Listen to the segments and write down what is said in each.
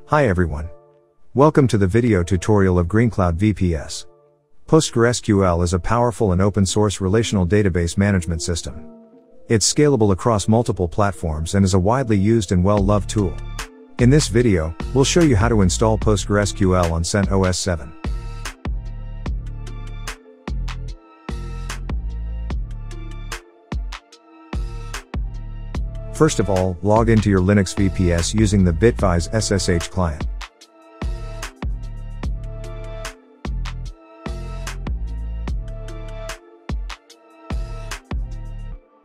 Hi everyone. Welcome to the video tutorial of GreenCloud VPS. PostgreSQL is a powerful and open source relational database management system. It's scalable across multiple platforms and is a widely used and well-loved tool. In this video, we'll show you how to install PostgreSQL on CentOS 7. First of all, log into your Linux VPS using the Bitwise SSH client.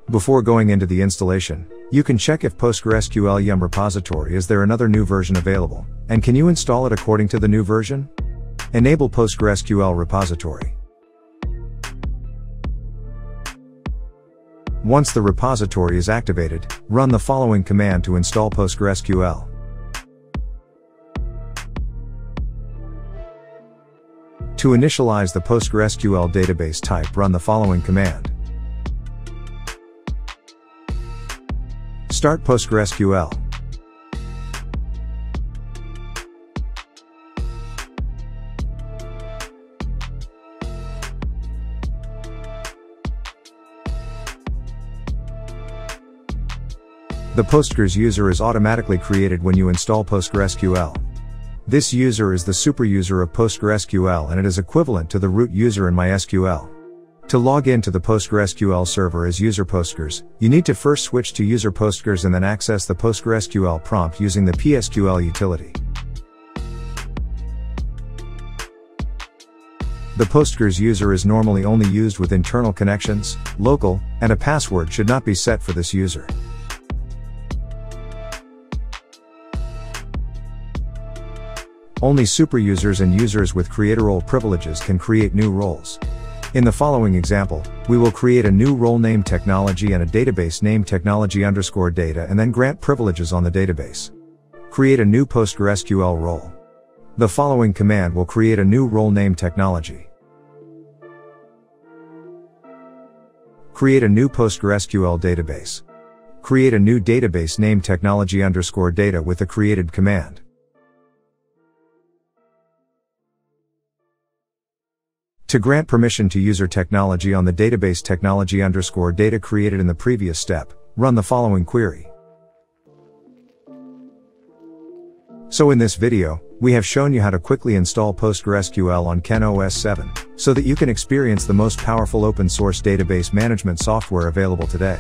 Before going into the installation, you can check if PostgreSQL yum repository is there another new version available, and can you install it according to the new version? Enable PostgreSQL repository. Once the repository is activated, run the following command to install PostgreSQL. To initialize the PostgreSQL database type, run the following command. Start PostgreSQL. The Postgres user is automatically created when you install PostgreSQL. This user is the superuser of PostgreSQL and it is equivalent to the root user in MySQL. To log in to the PostgreSQL server as user Postgres, you need to first switch to user Postgres and then access the PostgreSQL prompt using the PSQL utility. The Postgres user is normally only used with internal connections, local, and a password should not be set for this user. Only superusers and users with creator role privileges can create new roles. In the following example, we will create a new role name technology and a database name technology_data and then grant privileges on the database. Create a new PostgreSQL role. The following command will create a new role name technology. Create a new PostgreSQL database. Create a new database name technology_data with the created command. To grant permission to user technology on the database technology_data created in the previous step, run the following query. So in this video, we have shown you how to quickly install PostgreSQL on CentOS 7, so that you can experience the most powerful open source database management software available today.